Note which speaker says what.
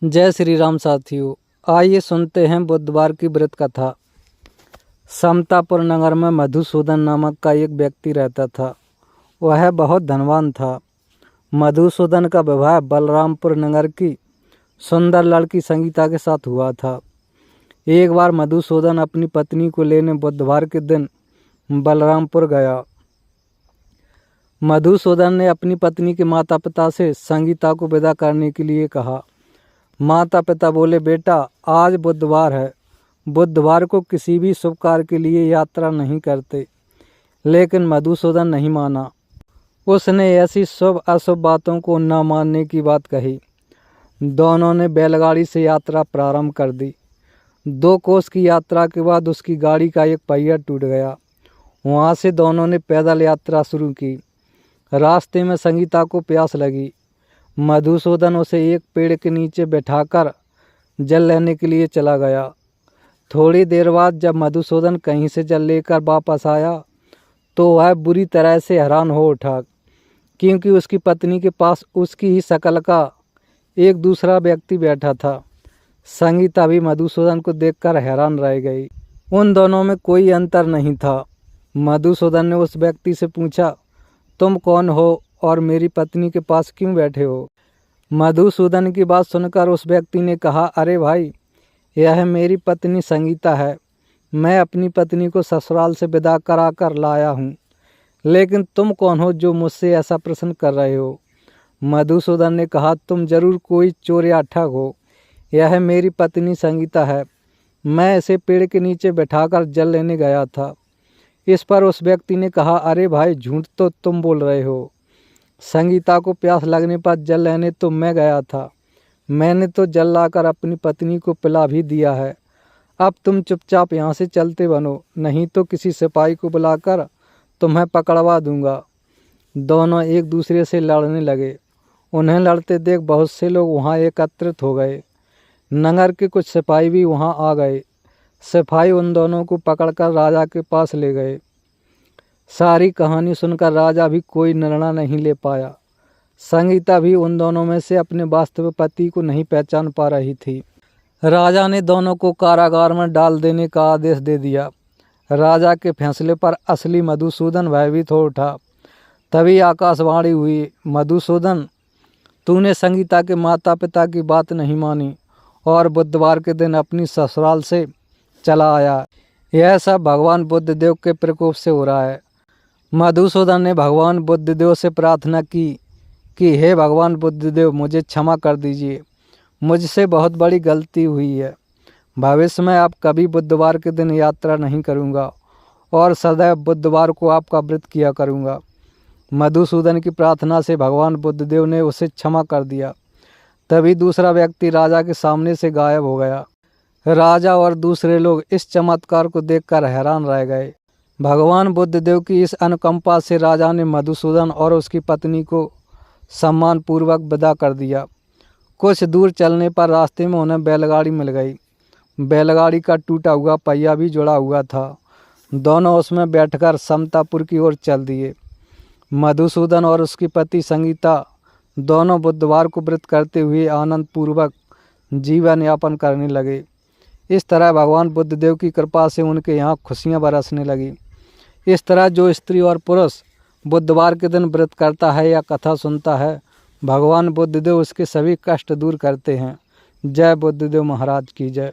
Speaker 1: जय श्री राम साथियों, आइए सुनते हैं बुधवार की व्रत कथा। समतापुर नगर में मधुसूदन नामक का एक व्यक्ति रहता था। वह बहुत धनवान था। मधुसूदन का विवाह बलरामपुर नगर की सुंदर लड़की संगीता के साथ हुआ था। एक बार मधुसूदन अपनी पत्नी को लेने बुधवार के दिन बलरामपुर गया। मधुसूदन ने अपनी पत्नी के माता पिता से संगीता को विदा करने के लिए कहा। माता पिता बोले, बेटा आज बुधवार है, बुधवार को किसी भी शुभ कार्य के लिए यात्रा नहीं करते। लेकिन मधुसूदन नहीं माना। उसने ऐसी शुभ अशुभ बातों को न मानने की बात कही। दोनों ने बैलगाड़ी से यात्रा प्रारंभ कर दी। 2 कोस की यात्रा के बाद उसकी गाड़ी का एक पहिया टूट गया। वहाँ से दोनों ने पैदल यात्रा शुरू की। रास्ते में संगीता को प्यास लगी। मधुसूदन उसे एक पेड़ के नीचे बैठाकर जल लेने के लिए चला गया। थोड़ी देर बाद जब मधुसूदन कहीं से जल लेकर वापस आया तो वह बुरी तरह से हैरान हो उठा, क्योंकि उसकी पत्नी के पास उसकी ही शक्ल का एक दूसरा व्यक्ति बैठा था। संगीता भी मधुसूदन को देखकर हैरान रह गई। उन दोनों में कोई अंतर नहीं था। मधुसूदन ने उस व्यक्ति से पूछा, तुम कौन हो और मेरी पत्नी के पास क्यों बैठे हो? मधुसूदन की बात सुनकर उस व्यक्ति ने कहा, अरे भाई, यह मेरी पत्नी संगीता है। मैं अपनी पत्नी को ससुराल से विदा करा कर लाया हूँ। लेकिन तुम कौन हो जो मुझसे ऐसा प्रश्न कर रहे हो? मधुसूदन ने कहा, तुम जरूर कोई चोर या ठग हो। यह मेरी पत्नी संगीता है। मैं इसे पेड़ के नीचे बैठाकर जल लेने गया था। इस पर उस व्यक्ति ने कहा, अरे भाई, झूठ तो तुम बोल रहे हो। संगीता को प्यास लगने पर जल लेने तो मैं गया था। मैंने तो जल लाकर अपनी पत्नी को पिला भी दिया है। अब तुम चुपचाप यहाँ से चलते बनो, नहीं तो किसी सिपाही को बुलाकर तुम्हें पकड़वा दूंगा। दोनों एक दूसरे से लड़ने लगे। उन्हें लड़ते देख बहुत से लोग वहाँ एकत्रित हो गए। नगर के कुछ सिपाही भी वहाँ आ गए। सिपाही उन दोनों को पकड़कर राजा के पास ले गए। सारी कहानी सुनकर राजा भी कोई निर्णय नहीं ले पाया। संगीता भी उन दोनों में से अपने वास्तविक पति को नहीं पहचान पा रही थी। राजा ने दोनों को कारागार में डाल देने का आदेश दे दिया। राजा के फैसले पर असली मधुसूदन भयभीत हो उठा। तभी आकाशवाणी हुई, मधुसूदन, तूने संगीता के माता पिता की बात नहीं मानी और बुधवार के दिन अपनी ससुराल से चला आया। यह सब भगवान बुद्धदेव के प्रकोप से हो रहा है। मधुसूदन ने भगवान बुद्धदेव से प्रार्थना की कि हे भगवान बुद्धदेव, मुझे क्षमा कर दीजिए। मुझसे बहुत बड़ी गलती हुई है। भविष्य में आप कभी बुधवार के दिन यात्रा नहीं करूंगा और सदैव बुधवार को आपका व्रत किया करूंगा। मधुसूदन की प्रार्थना से भगवान बुद्धदेव ने उसे क्षमा कर दिया। तभी दूसरा व्यक्ति राजा के सामने से गायब हो गया। राजा और दूसरे लोग इस चमत्कार को देखकर हैरान रह गए। भगवान बुद्धदेव की इस अनुकंपा से राजा ने मधुसूदन और उसकी पत्नी को सम्मानपूर्वक विदा कर दिया। कुछ दूर चलने पर रास्ते में उन्हें बैलगाड़ी मिल गई। बैलगाड़ी का टूटा हुआ पहिया भी जुड़ा हुआ था। दोनों उसमें बैठकर समतापुर की ओर चल दिए। मधुसूदन और उसकी पति संगीता दोनों बुधवार को व्रत करते हुए आनंद पूर्वक जीवन यापन करने लगे। इस तरह भगवान बुद्धदेव की कृपा से उनके यहाँ खुशियाँ बरसने लगी। इस तरह जो स्त्री और पुरुष बुधवार के दिन व्रत करता है या कथा सुनता है, भगवान बुद्धदेव उसके सभी कष्ट दूर करते हैं। जय बुद्धदेव महाराज की जय।